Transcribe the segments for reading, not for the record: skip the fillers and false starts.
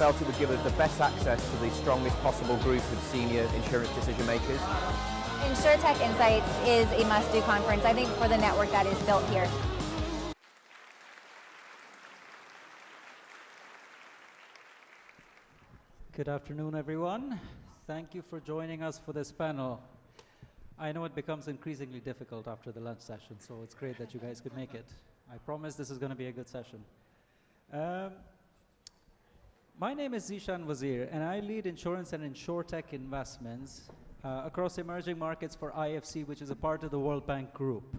felt it would give us the best access to the strongest possible group of senior insurance decision makers. Insurtech Insights is a must-do conference, I think, for the network that is built here. Good afternoon, everyone. Thank you for joining us for this panel. I know it becomes increasingly difficult after the lunch session, so it's great that you guys could make it. I promise this is going to be a good session. My name is Zeeshan Vazeer, and I lead insurance and Insurtech investments across emerging markets for IFC, which is a part of the World Bank Group.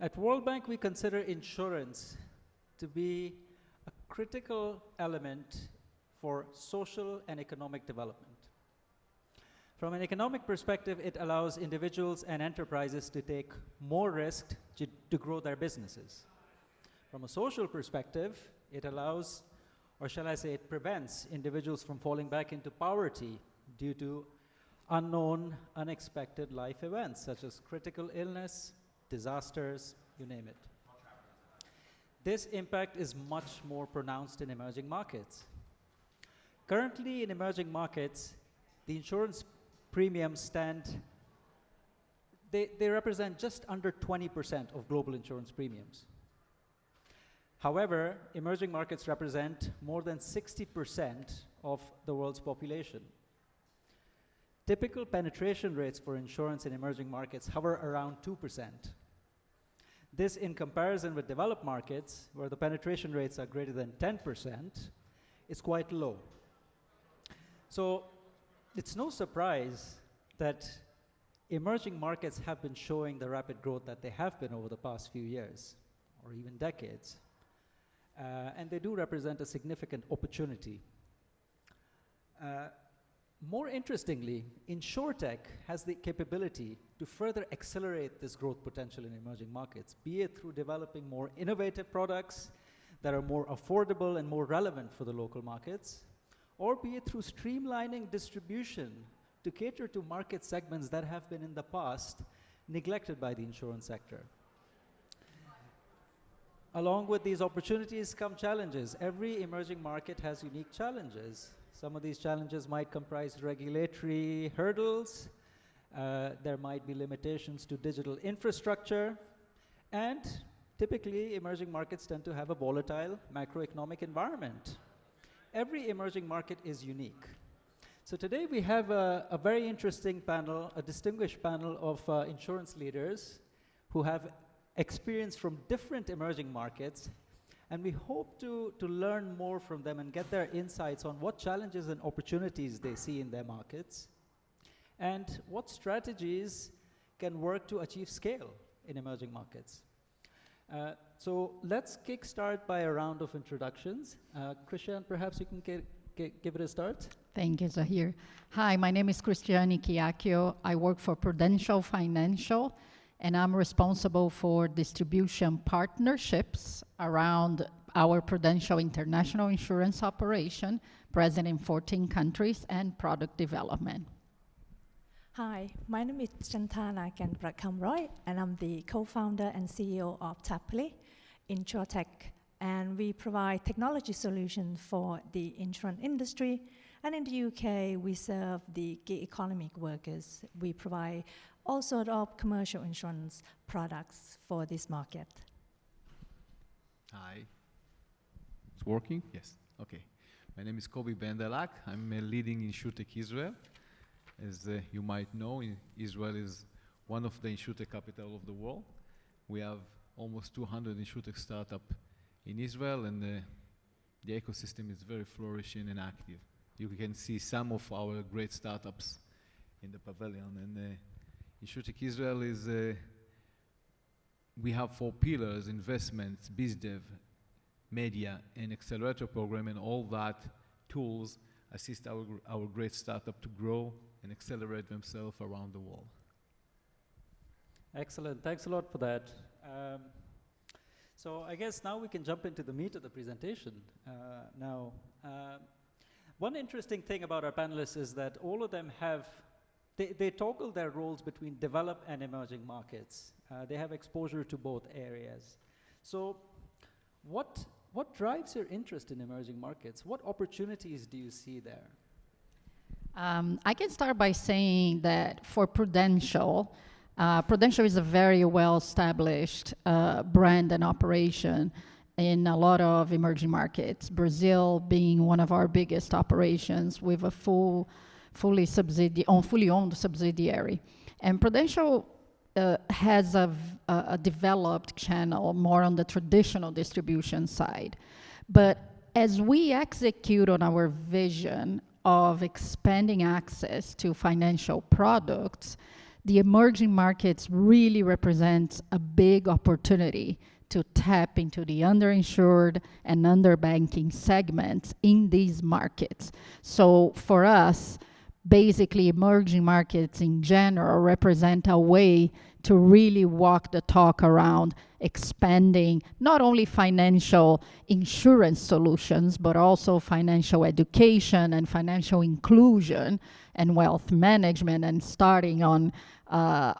At World Bank, we consider insurance to be a critical element for social and economic development. From an economic perspective, it allows individuals and enterprises to take more risk to grow their businesses. From a social perspective, it allows, or shall I say, it prevents individuals from falling back into poverty due to unknown, unexpected life events, such as critical illness, disasters, you name it. This impact is much more pronounced in emerging markets. Currently, in emerging markets, the insurance premiums they represent just under 20% of global insurance premiums. However, emerging markets represent more than 60% of the world's population. Typical penetration rates for insurance in emerging markets hover around 2%. This, in comparison with developed markets, where the penetration rates are greater than 10%, is quite low. So it's no surprise that emerging markets have been showing the rapid growth that they have been over the past few years, or even decades. And they do represent a significant opportunity. More interestingly, Insurtech has the capability to further accelerate this growth potential in emerging markets, be it through developing more innovative products that are more affordable and more relevant for the local markets, or be it through streamlining distribution to cater to market segments that have been in the past neglected by the insurance sector. Along with these opportunities come challenges. Every emerging market has unique challenges. Some of these challenges might comprise regulatory hurdles, there might be limitations to digital infrastructure, and typically emerging markets tend to have a volatile macroeconomic environment. Every emerging market is unique. So today we have a very interesting panel, a distinguished panel of insurance leaders who have experience from different emerging markets, and we hope to learn more from them and get their insights on what challenges and opportunities they see in their markets, and what strategies can work to achieve scale in emerging markets. So let's kickstart by a round of introductions. Cristiane, perhaps you can give it a start. Thank you, Zahir. Hi, my name is Cristiane Chiacchio. I work for Prudential Financial, and I'm responsible for distribution partnerships around our Prudential International Insurance operation, present in 14 countries, and product development. Hi, my name is Janthana Kaenprakhamroy, and I'm the co-founder and CEO of Tapoly Insurtech, and we provide technology solutions for the insurance industry. And in the UK, we serve the gig economic workers. We provide all sorts of commercial insurance products for this market. Hi. It's working? Yes. Okay. My name is Kobi Bendalek. I'm leading Insurtech Israel. As you might know, Israel is one of the Insurtech capital of the world. We have almost 200 Insurtech startups in Israel, and the ecosystem is very flourishing and active. You can see some of our great startups in the pavilion. And Insurtech Israel is, we have 4 pillars: investments, BizDev, media, and accelerator program, and all that tools assist our great startup to grow and accelerate themselves around the world. Excellent, thanks a lot for that. So I guess now we can jump into the meat of the presentation. One interesting thing about our panelists is that all of them have, they toggle their roles between developed and emerging markets. They have exposure to both areas. So what What drives your interest in emerging markets? What opportunities do you see there? I can start by saying that for Prudential, Prudential is a very well-established brand and operation in a lot of emerging markets, Brazil being one of our biggest operations with a fully owned subsidiary. And Prudential has a developed channel more on the traditional distribution side. But as we execute on our vision of expanding access to financial products, the emerging markets really represents a big opportunity to tap into the underinsured and underbanking segments in these markets. So for us, basically emerging markets in general represent a way to really walk the talk around expanding not only financial insurance solutions, but also financial education and financial inclusion and wealth management, and starting on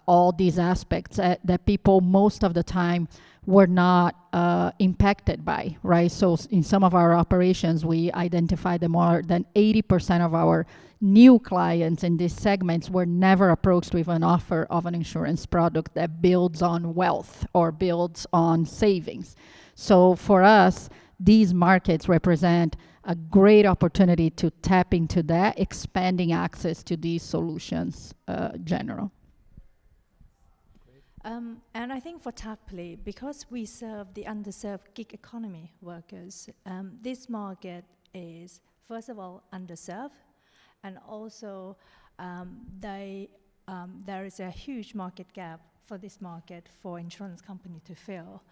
all these aspects that people most of the time were not impacted by, right? So in some of our operations, we identified that more than 80% of our new clients in these segments were never approached with an offer of an insurance product that builds on wealth or builds on savings. So for us, these markets represent a great opportunity to tap into that, expanding access to these solutions general. And I think for Tapoly, because we serve the underserved gig economy workers, this market is, first of all, underserved, and also there is a huge market gap for this market for insurance company to fill.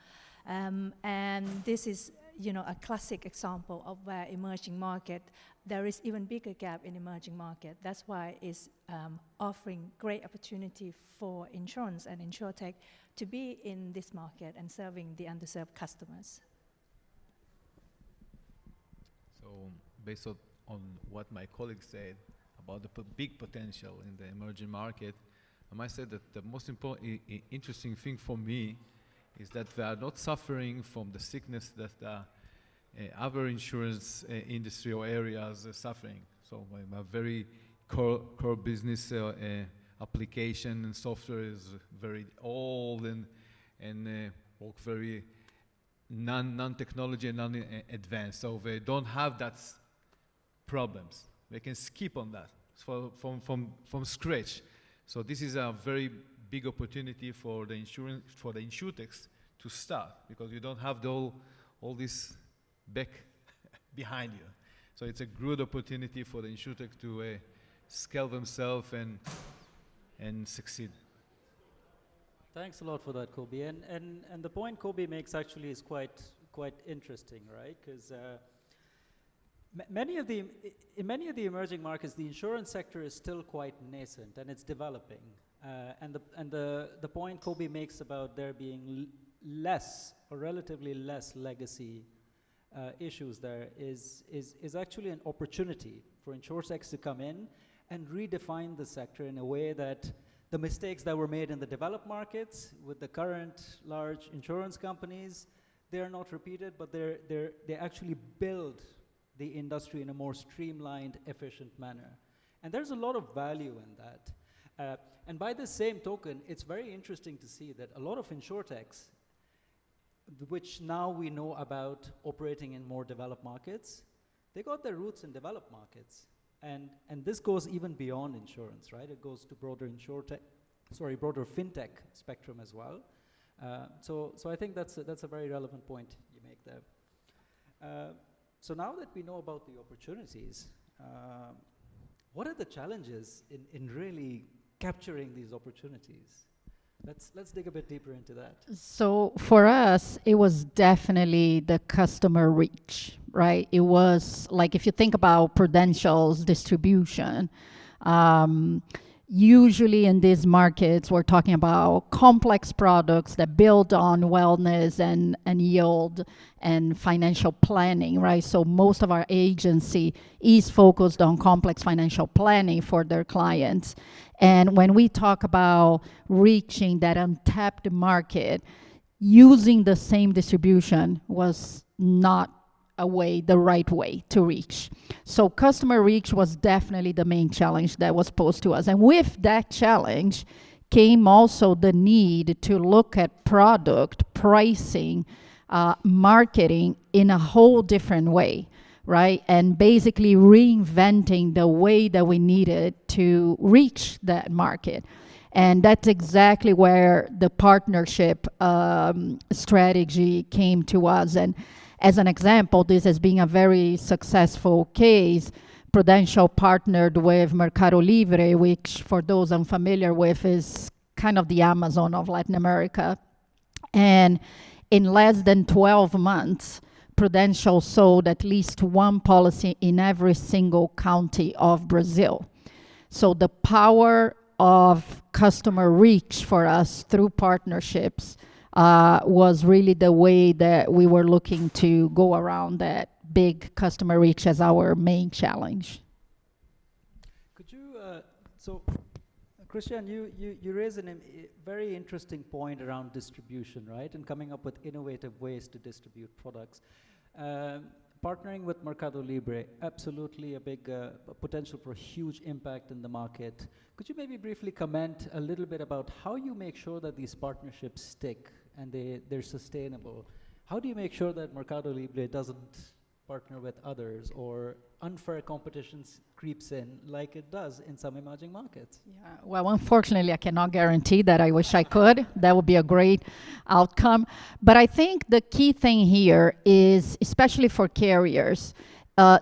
And this is, a classic example of where emerging market, there is even bigger gap in emerging market. That's why it's offering great opportunity for insurance and Insurtech to be in this market and serving the underserved customers. So based on what my colleague said about the big potential in the emerging market, I might say that the most important, interesting thing for me is that they are not suffering from the sickness that other insurance industry or areas are suffering. So my very core business application and software is very old and work very non-technology and non-advanced. So they don't have that problems. They can skip on that from scratch. So this is a very big opportunity for the Insurtechs to start, because you don't have all this back behind you. So it's a good opportunity for the Insurtech to scale themselves and succeed. Thanks a lot for that, Kobi. And the point Kobi makes actually is quite interesting, right? Because in many of the emerging markets, the insurance sector is still quite nascent and it's developing. And the point Kobi makes about there being less or relatively less legacy issues there is actually an opportunity for Insurtechs to come in and redefine the sector in a way that the mistakes that were made in the developed markets with the current large insurance companies, they are not repeated, but they actually build the industry in a more streamlined, efficient manner. And there's a lot of value in that. And by the same token, it's very interesting to see that a lot of Insurtechs, which now we know about operating in more developed markets, they got their roots in developed markets. And this goes even beyond insurance, right? It goes to broader broader fintech spectrum as well. So I think that's a very relevant point you make there. So now that we know about the opportunities, what are the challenges in really capturing these opportunities? Let's dig a bit deeper into that. So for us, it was definitely the customer reach, right? It was like, if you think about Prudential's distribution, usually in these markets, we're talking about complex products that build on wellness and yield and financial planning, right? So most of our agency is focused on complex financial planning for their clients. And when we talk about reaching that untapped market, using the same distribution was not the right way to reach. So customer reach was definitely the main challenge that was posed to us. And with that challenge came also the need to look at product pricing, marketing in a whole different way, right? And basically reinventing the way that we needed to reach that market. And that's exactly where the partnership strategy came to us. And as an example, this has been a very successful case. Prudential partnered with Mercado Libre, which for those unfamiliar with is kind of the Amazon of Latin America. And in less than 12 months, Prudential sold at least one policy in every single county of Brazil. So the power of customer reach for us through partnerships was really the way that we were looking to go around that big customer reach as our main challenge. Could you, Cristiane, you raise a very interesting point around distribution, right? And coming up with innovative ways to distribute products. Partnering with Mercado Libre, absolutely a big potential for huge impact in the market. Could you maybe briefly comment a little bit about how you make sure that these partnerships stick and they're sustainable? How do you make sure that Mercado Libre doesn't partner with others or unfair competition creeps in like it does in some emerging markets? Yeah, well, unfortunately, I cannot guarantee that. I wish I could. That would be a great outcome. But I think the key thing here is, especially for carriers,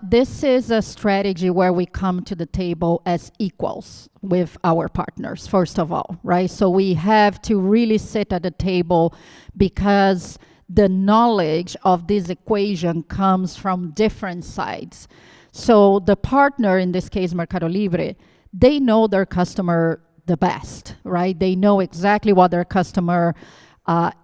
this is a strategy where we come to the table as equals with our partners, first of all, right? So we have to really sit at the table because the knowledge of this equation comes from different sides. So the partner, in this case, Mercado Libre, they know their customer the best, right? They know exactly what their customer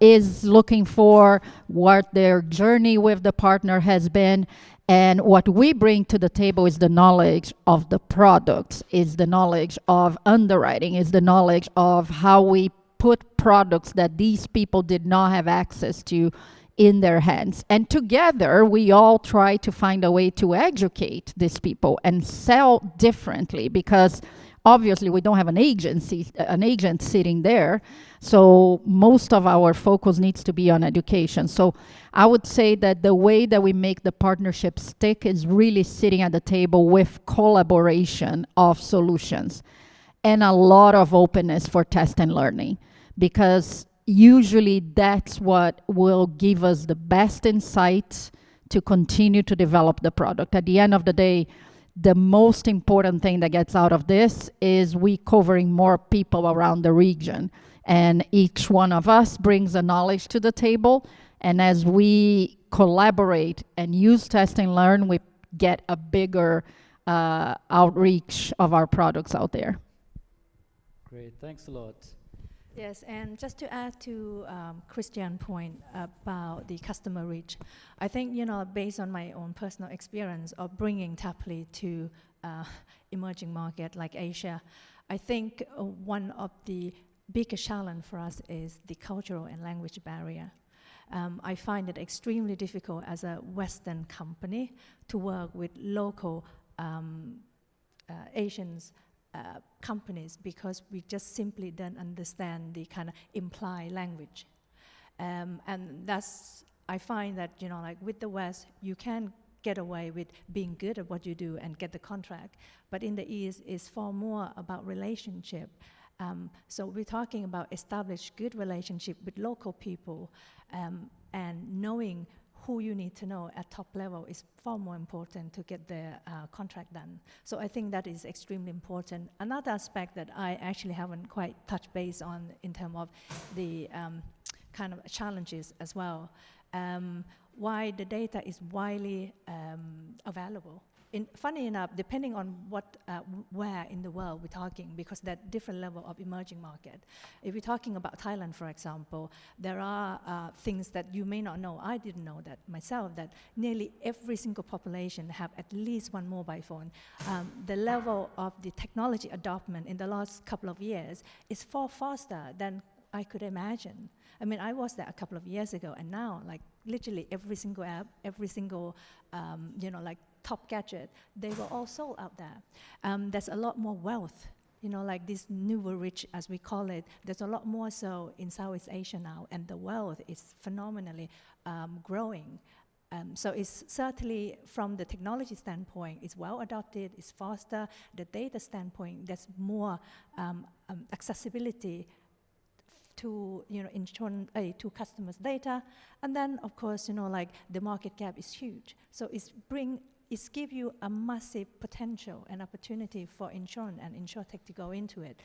is looking for, what their journey with the partner has been. And what we bring to the table is the knowledge of the products, is the knowledge of underwriting, is the knowledge of how we put products that these people did not have access to in their hands. And together, we all try to find a way to educate these people and sell differently, because obviously we don't have an agent sitting there. So most of our focus needs to be on education. So I would say that the way that we make the partnership stick is really sitting at the table with collaboration of solutions and a lot of openness for test and learning, because usually that's what will give us the best insights to continue to develop the product. At the end of the day, the most important thing that gets out of this is we covering more people around the region, and each one of us brings a knowledge to the table. And as we collaborate and use test and learn, we get a bigger outreach of our products out there. Great, thanks a lot. Yes, and just to add to Cristiane's point about the customer reach, I think, based on my own personal experience of bringing Tapoly to emerging market like Asia, I think one of the biggest challenge for us is the cultural and language barrier. I find it extremely difficult as a Western company to work with local Asians companies, because we just simply don't understand the kind of implied language. And I find that, like with the West, you can get away with being good at what you do and get the contract. But in the East, it's far more about relationship. So we're talking about establish good relationship with local people, and knowing who you need to know at top level is far more important to get the contract done. So I think that is extremely important. Another aspect that I actually haven't quite touched base on in terms of the kind of challenges as well, why the data is widely available. Funny enough, depending on where in the world we're talking, because that different level of emerging market. If we're talking about Thailand, for example, there are things that you may not know. I didn't know that myself, that nearly every single population have at least one mobile phone. The level of the technology adoption in the last couple of years is far faster than I could imagine. I mean, I was there a couple of years ago, and now, like, literally every single app, every single, like, top gadget, they were all sold out there. There's a lot more wealth, like this newer rich, as we call it. There's a lot more so in Southeast Asia now, and the wealth is phenomenally growing. So it's certainly, from the technology standpoint, it's well adopted, it's faster. The data standpoint, there's more accessibility to insurance, to customers' data. And then, of course, like, the market gap is huge. So it's give you a massive potential and opportunity for insurance and Insurtech to go into it.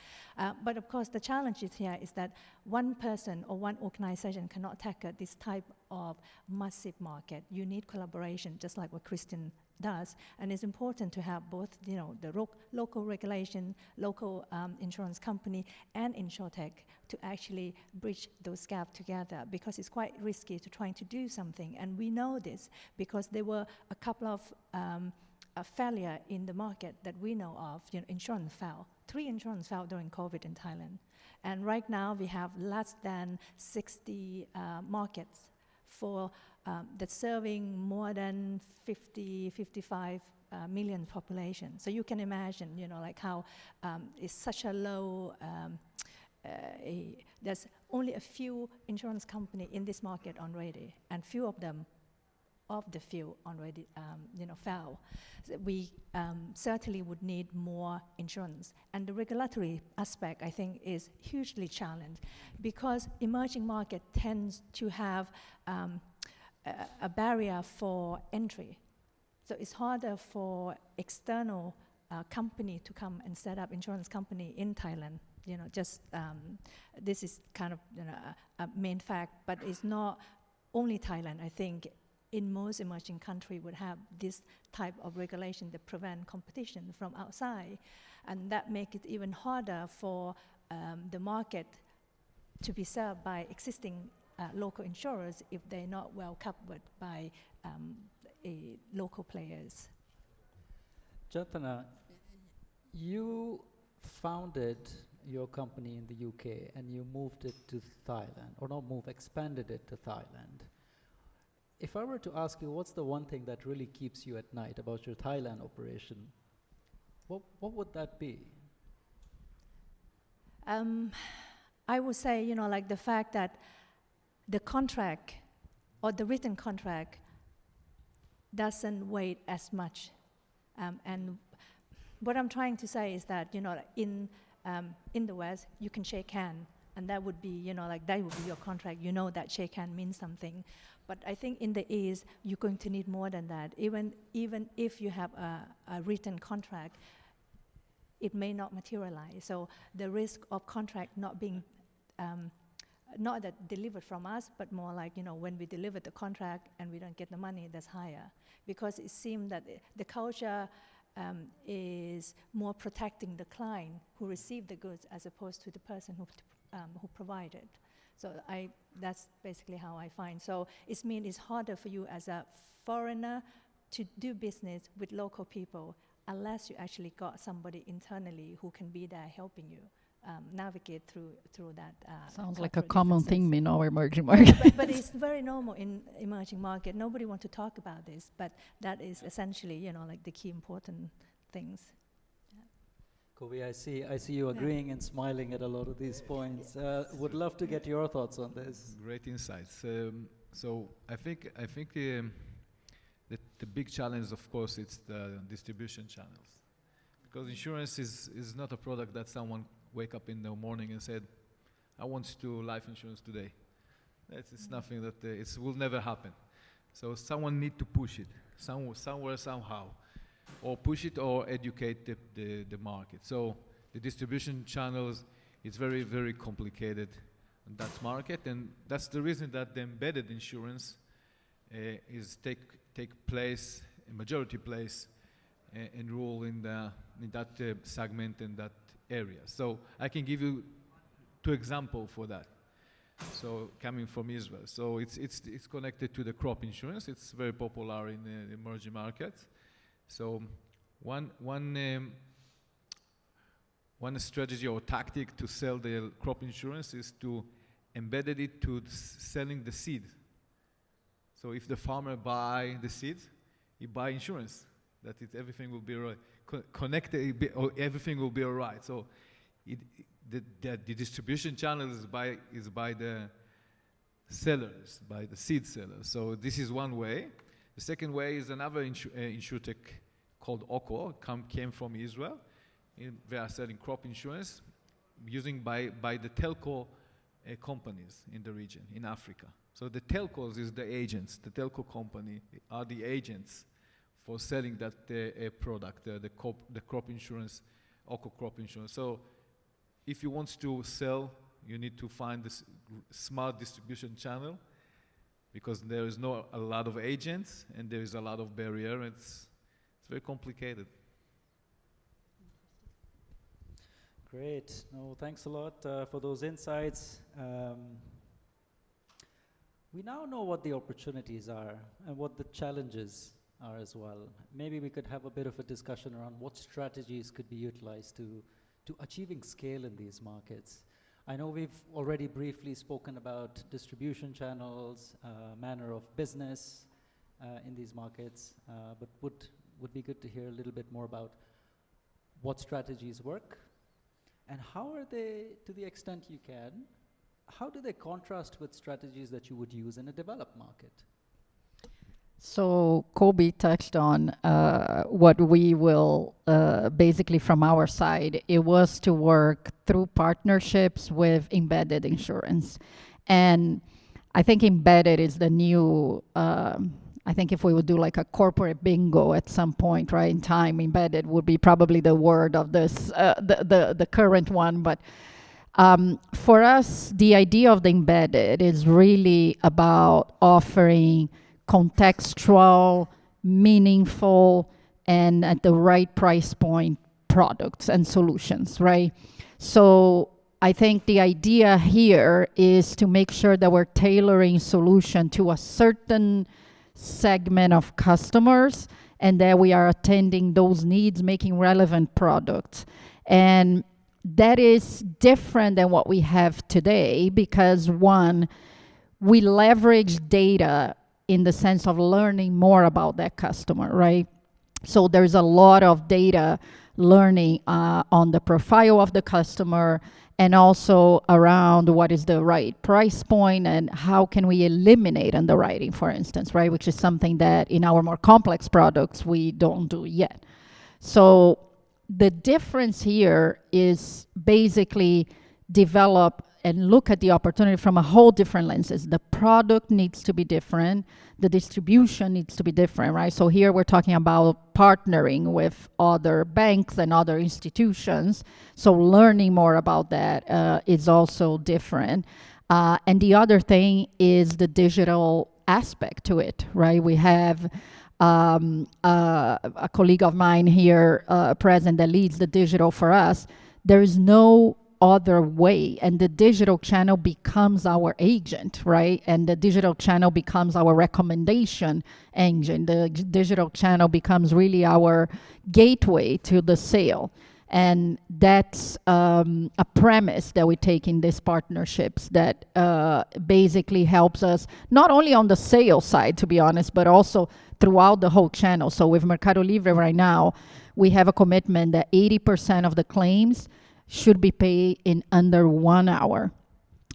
But of course, the challenge is here is that one person or one organization cannot tackle this type of massive market. You need collaboration, just like what Cristiane does. And it's important to have both, the local regulation, local insurance company, and Insurtech to actually bridge those gaps together, because it's quite risky to trying to do something. And we know this because there were a couple of failure in the market that we know of. Insurance fell. 3 insurance fell during COVID in Thailand. And right now we have less than 60 markets for that's serving more than 55 million population. So you can imagine, like, how it's such a low, there's only a few insurance companies in this market already, and few of them, the few already, fell. So we certainly would need more insurance. And the regulatory aspect, I think, is hugely challenged, because emerging market tends to have a barrier for entry. So it's harder for external company to come and set up insurance company in Thailand. This is kind of a main fact, but it's not only Thailand. I think in most emerging countries would have this type of regulation that prevent competition from outside, and that make it even harder for the market to be served by existing local insurers if they're not well covered by local players. Janthana, you founded your company in the UK and you moved it to Thailand, or not move, expanded it to Thailand. If I were to ask you, what's the one thing that really keeps you at night about your Thailand operation, what would that be? I would say, like, the fact that the contract or the written contract doesn't weigh as much. And what I'm trying to say is that, in the West, you can shake hand, and that would be, like, that would be your contract. That shake hand means something. But I think in the East, you're going to need more than that. Even if you have a written contract, it may not materialize. So the risk of contract not being, not that delivered from us, but more like, when we deliver the contract and we don't get the money, that's higher. Because it seems that the culture is more protecting the client who received the goods as opposed to the person who provided. So that's basically how I find. So it means it's harder for you as a foreigner to do business with local people unless you actually got somebody internally who can be there helping you navigate through that. Sounds like a common theme in our emerging market. but it's very normal in emerging market. Nobody wants to talk about this, but that is essentially, like, the key important things. Kobi, I see you agreeing and smiling at a lot of these points. Would love to get your thoughts on this. Great insights. So I think that the big challenge, of course, it's the distribution channels, because insurance is not a product that someone wake up in the morning and said, "I want to do life insurance today." It's nothing that it will never happen. So someone need to push it somewhere, somehow, or push it or educate the market. So the distribution channels, it's very, very complicated in that market, and that's the reason that the embedded insurance is take place, a majority place, and rule in that segment in that area. So I can give you 2 examples for that. So coming from Israel, so it's connected to the crop insurance. It's very popular in the emerging markets. So one strategy or tactic to sell the crop insurance is to embedded it to selling the seed. So if the farmer buy the seed, he buy insurance that everything will be right, connected, or everything will be all right. So the distribution channel is by the sellers, by the seed sellers. So this is one way. The second way is another insurtech called Oko, came from Israel. They are selling crop insurance using by the telco companies in the region, in Africa. So the telcos is the agents. The telco company are the agents for selling that product, the crop insurance, Oko crop insurance. So if you want to sell, you need to find this smart distribution channel, because there is a lot of agents and there is a lot of barrier. It's very complicated. Great. No, thanks a lot for those insights. We now know what the opportunities are and what the challenges are as well. Maybe we could have a bit of a discussion around what strategies could be utilized to achieving scale in these markets. I know we've already briefly spoken about distribution channels, manner of business in these markets, but would be good to hear a little bit more about what strategies work and how are they, to the extent you can, how do they contrast with strategies that you would use in a developed market? So Kobi touched on what we will basically from our side. It was to work through partnerships with embedded insurance. And I think embedded is the new, I think if we would do like a corporate bingo at some point, right, in time, embedded would be probably the word of this, the current one. But for us, the idea of the embedded is really about offering contextual, meaningful, and at the right price point products and solutions, right? So I think the idea here is to make sure that we're tailoring solution to a certain segment of customers and that we are attending those needs, making relevant products. And that is different than what we have today because, one, we leverage data in the sense of learning more about that customer, right? So there's a lot of data learning on the profile of the customer and also around what is the right price point and how can we eliminate underwriting, for instance, right? Which is something that in our more complex products, we don't do yet. So the difference here is basically develop and look at the opportunity from a whole different lenses. The product needs to be different. The distribution needs to be different, right? So here we're talking about partnering with other banks and other institutions. So learning more about that is also different. And the other thing is the digital aspect to it, right? We have a colleague of mine here present that leads the digital for us. There is no other way, and the digital channel becomes our agent, right? And the digital channel becomes our recommendation engine. The digital channel becomes really our gateway to the sale. And that's a premise that we take in these partnerships that basically helps us not only on the sales side, to be honest, but also throughout the whole channel. So with Mercado Libre right now, we have a commitment that 80% of the claims should be paid in under 1 hour.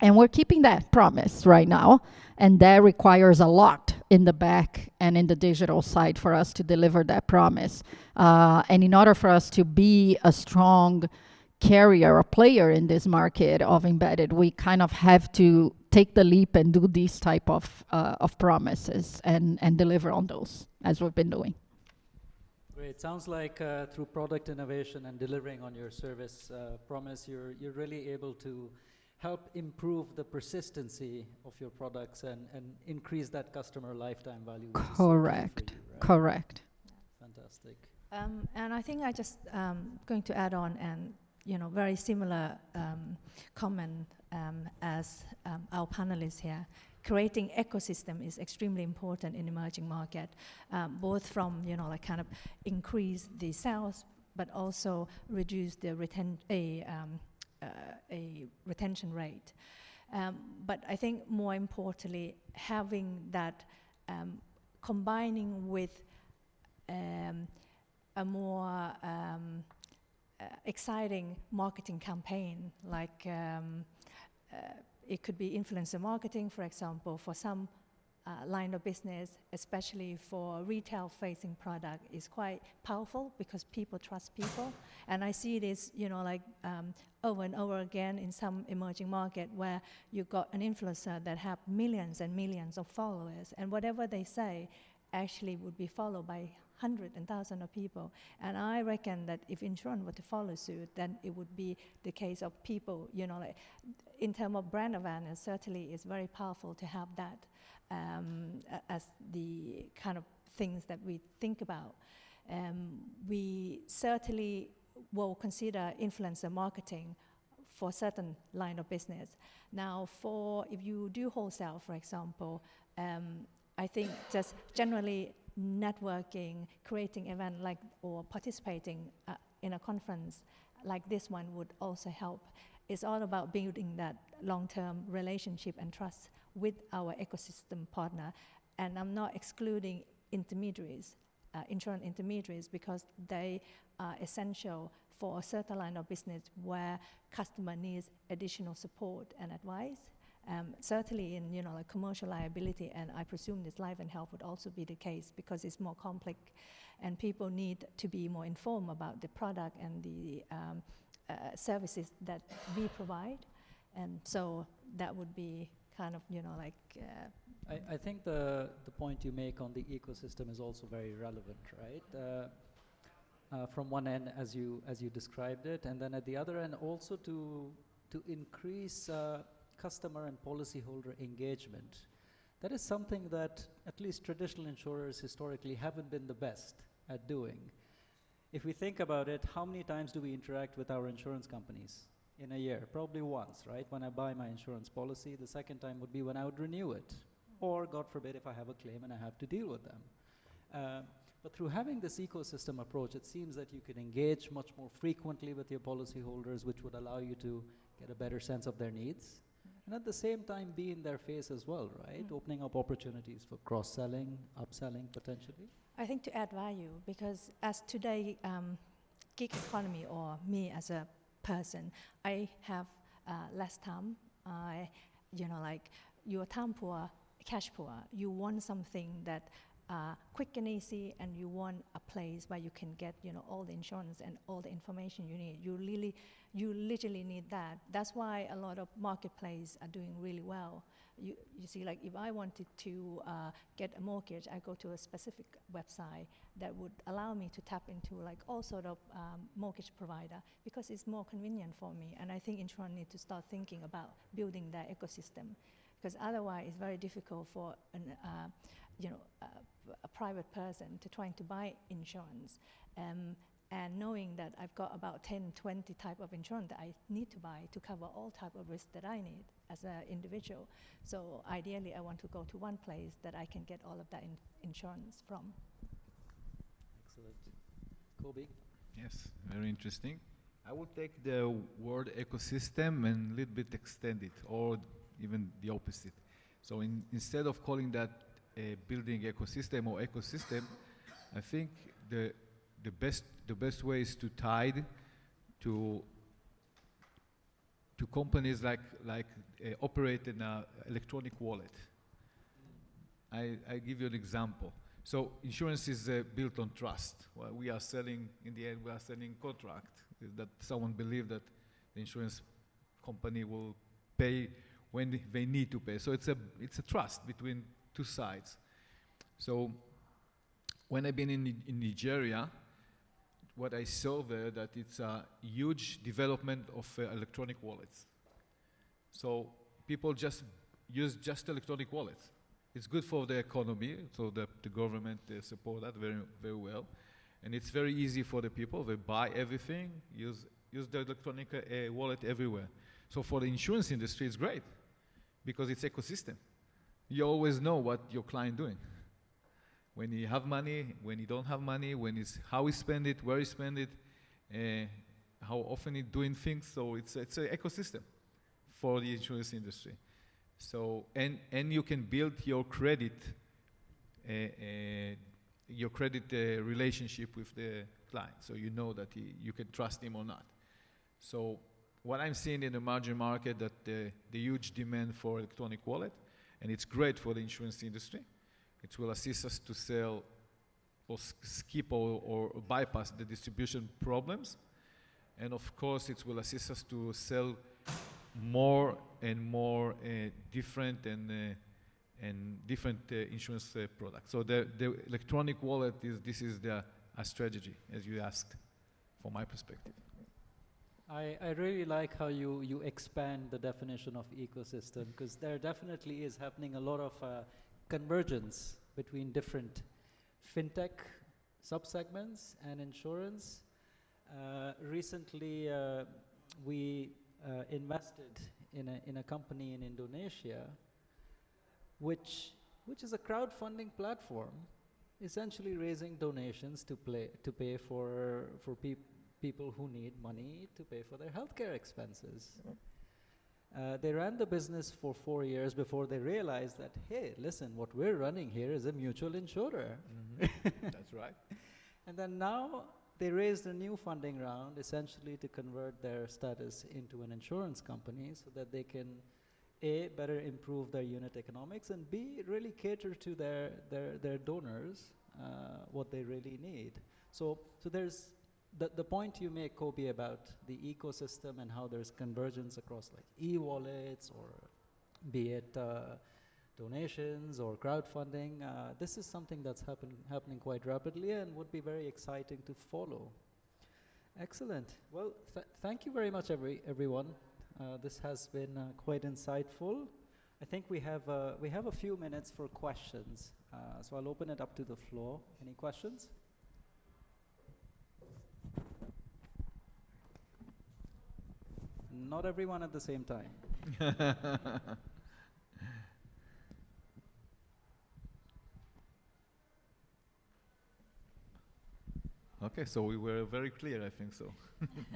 And we're keeping that promise right now. And that requires a lot in the back and in the digital side for us to deliver that promise. And in order for us to be a strong carrier, a player in this market of embedded, we kind of have to take the leap and do these type of promises and deliver on those as we've been doing. Great. Sounds like through product innovation and delivering on your service promise, you're really able to help improve the persistency of your products and increase that customer lifetime value. Correct. You, right? Correct. Fantastic. And I think I just going to add on and very similar comment as our panelists here. Creating ecosystem is extremely important in emerging market, both from kind of increase the sales, but also reduce the retention rate. But I think more importantly, having that combining with a more exciting marketing campaign, like it could be influencer marketing, for example, for some line of business, especially for retail-facing product, is quite powerful because people trust people. And I see this, like over and over again in some emerging market where you got an influencer that have millions and millions of followers, and whatever they say actually would be followed by hundreds and thousands of people. And I reckon that if insurance were to follow suit, then it would be the case of people, like in terms of brand awareness, certainly it's very powerful to have that as the kind of things that we think about. We certainly will consider influencer marketing for certain line of business. Now, if you do wholesale, for example, I think just generally networking, creating event or participating in a conference like this one would also help. It's all about building that long-term relationship and trust with our ecosystem partner. And I'm not excluding intermediaries, insurance intermediaries, because they are essential for a certain line of business where customer needs additional support and advice. Certainly in like commercial liability, and I presume this life and health would also be the case because it's more complex, and people need to be more informed about the product and the services that we provide. And so that would be kind of I think the point you make on the ecosystem is also very relevant, right? From one end, as you described it, and then at the other end, also to increase customer and policyholder engagement. That is something that at least traditional insurers historically haven't been the best at doing. If we think about it, how many times do we interact with our insurance companies in a year? Probably once, right? When I buy my insurance policy, the second time would be when I would renew it. Or, God forbid, if I have a claim and I have to deal with them. But through having this ecosystem approach, it seems that you can engage much more frequently with your policyholders, which would allow you to get a better sense of their needs. And at the same time, be in their face as well, right? Opening up opportunities for cross-selling, upselling, potentially. I think to add value, because as today, gig economy, or me as a person, I have less time. You're time poor, cash poor. You want something that quick and easy, and you want a place where you can get all the insurance and all the information you need. You literally need that. That's why a lot of marketplaces are doing really well. You see, like if I wanted to get a mortgage, I go to a specific website that would allow me to tap into like all sort of mortgage provider, because it's more convenient for me. And I think insurance need to start thinking about building that ecosystem, because otherwise it's very difficult for a private person to trying to buy insurance. And knowing that I've got about 10, 20 type of insurance that I need to buy to cover all type of risks that I need as an individual. So ideally, I want to go to one place that I can get all of that insurance from. Excellent. Kobi? Yes, very interesting. I would take the word ecosystem and a little bit extend it, or even the opposite. So instead of calling that a building ecosystem or ecosystem, I think the best way is to tie to companies like operate in an electronic wallet. I give you an example. So insurance is built on trust. Well, we are selling, in the end, we are selling contract that someone believes that the insurance company will pay when they need to pay. So it's a trust between two sides. So when I've been in Nigeria, what I saw there, that it's a huge development of electronic wallets. So people just use electronic wallets. It's good for the economy, so the government support that very, very well. And it's very easy for the people. They buy everything, use the electronic wallet everywhere. So for the insurance industry, it's great because it's ecosystem. You always know what your client doing. When you have money, when you don't have money, how he spend it, where he spend it, how often he doing things. So it's an ecosystem for the insurance industry. So, and you can build your credit relationship with the client, so you know that you can trust him or not. So what I'm seeing in the emerging market, that the huge demand for electronic wallet, and it's great for the insurance industry. It will assist us to sell or skip or bypass the distribution problems. And of course, it will assist us to sell more and more different insurance products. So the electronic wallet this is a strategy, as you asked, from my perspective. I really like how you expand the definition of ecosystem, because there definitely is happening a lot of convergence between different fintech subsegments and insurance. Recently, we invested in a company in Indonesia, which is a crowdfunding platform, essentially raising donations to pay for people who need money to pay for their healthcare expenses. They ran the business for 4 years before they realized that, hey, listen, what we're running here is a mutual insurer. That's right. And then now they raised a new funding round, essentially to convert their status into an insurance company so that they can, A, better improve their unit economics, and B, really cater to their donors what they really need. So there's the point you make, Kobi, about the ecosystem and how there's convergence across like e-wallets, or be it donations or crowdfunding. This is something that's happening quite rapidly and would be very exciting to follow. Excellent. Well, thank you very much, everyone. This has been quite insightful. I think we have a few minutes for questions, so I'll open it up to the floor. Any questions? Not everyone at the same time. Okay, so we were very clear, I think so. I think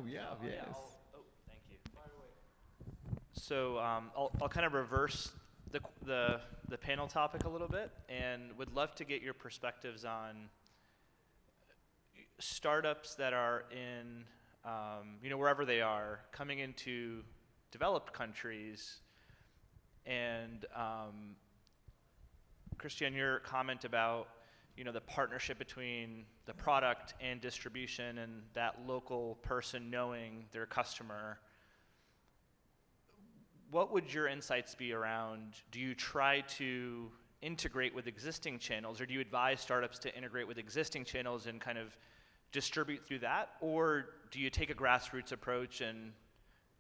we have. Yes. Yeah, thank you. So I'll kind of reverse the panel topic a little bit, and would love to get your perspectives on startups that are in, wherever they are, coming into developed countries. And Cristiane, your comment about the partnership between the product and distribution, and that local person knowing their customer. What would your insights be around? Do you try to integrate with existing channels, or do you advise startups to integrate with existing channels and kind of distribute through that? Or do you take a grassroots approach and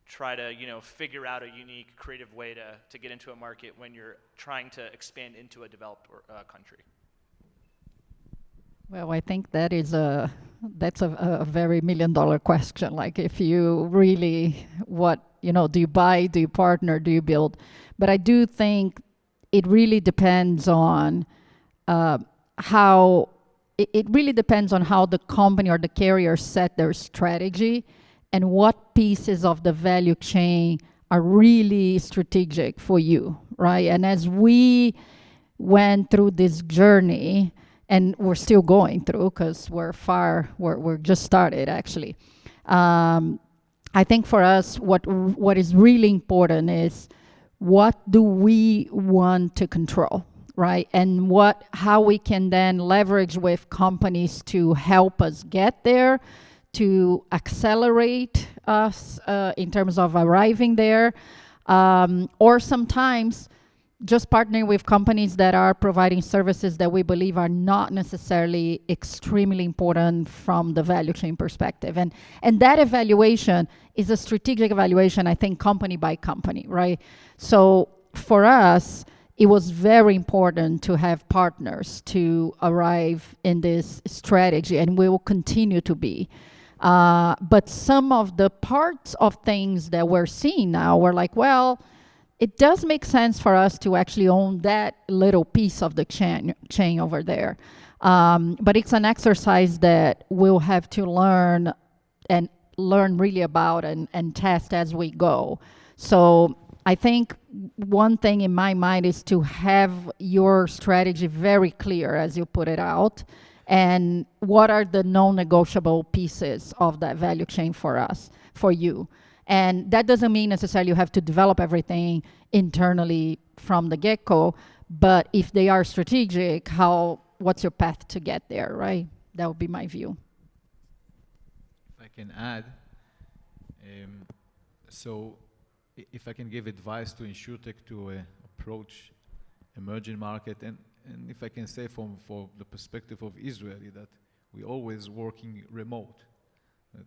try to figure out a unique, creative way to get into a market when you're trying to expand into a developed country? Well, I think that's a very $1 million question. Like, if you really, do you buy, do you partner, do you build? But I do think it really depends on how the company or the carrier set their strategy, and what pieces of the value chain are really strategic for you, right? And as we went through this journey, and we're still going through, because we're just started actually. I think for us, what is really important is, what do we want to control, right? And how we can then leverage with companies to help us get there, to accelerate us in terms of arriving there, or sometimes just partnering with companies that are providing services that we believe are not necessarily extremely important from the value chain perspective. And that evaluation is a strategic evaluation, I think, company by company, right? So for us, it was very important to have partners to arrive in this strategy, and we will continue to be. But some of the parts of things that we're seeing now, we're like, well, it does make sense for us to actually own that little piece of the chain over there. But it's an exercise that we'll have to learn and learn really about and test as we go. So I think one thing in my mind is to have your strategy very clear as you put it out, and what are the non-negotiable pieces of that value chain for us, for you. And that doesn't mean necessarily you have to develop everything internally from the get-go, but if they are strategic, what's your path to get there, right? That would be my view. If I can add, so if I can give advice to Insurtech to approach emerging market, and if I can say from the perspective of Israeli, that we always working remote.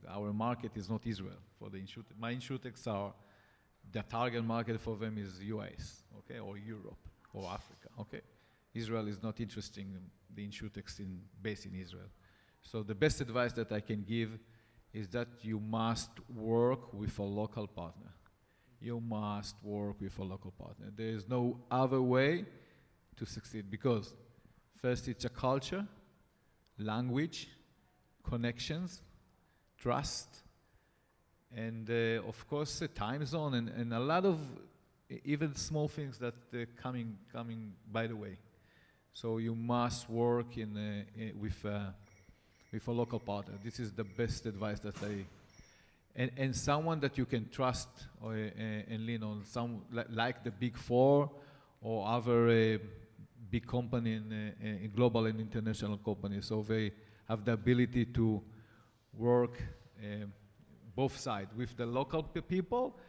Our market is not Israel for the Insurtech. My Insurtechs are, the target market for them is US, okay, or Europe, or Africa, okay. Israel is not interesting in the Insurtechs based in Israel. So the best advice that I can give is that you must work with a local partner. You must work with a local partner. There is no other way to succeed, because first it's a culture, language, connections, trust, and of course a time zone, and a lot of even small things that coming by the way. So you must work with a local partner. This is the best advice that and someone that you can trust and lean on, like the Big Four or other big company in global and international companies. So they have the ability to work both sides, with the local people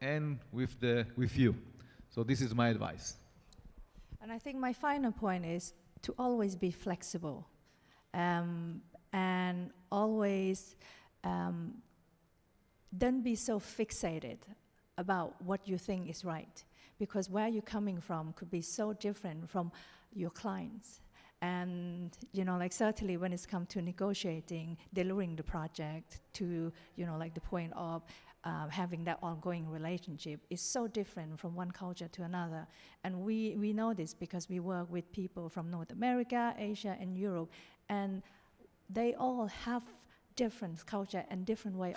and with you. So this is my advice. And I think my final point is to always be flexible, and always don't be so fixated about what you think is right, because where you're coming from could be so different from your clients. And like certainly when it's come to negotiating, delivering the project to like the point of having that ongoing relationship is so different from one culture to another. And we know this because we work with people from North America, Asia, and Europe, and they all have different culture and different way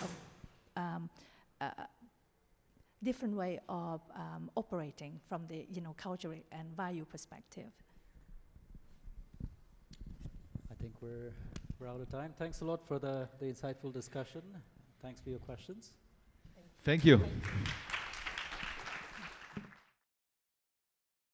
of operating from the cultural and value perspective. I think we're out of time. Thanks a lot for the insightful discussion. Thanks for your questions. Thank you.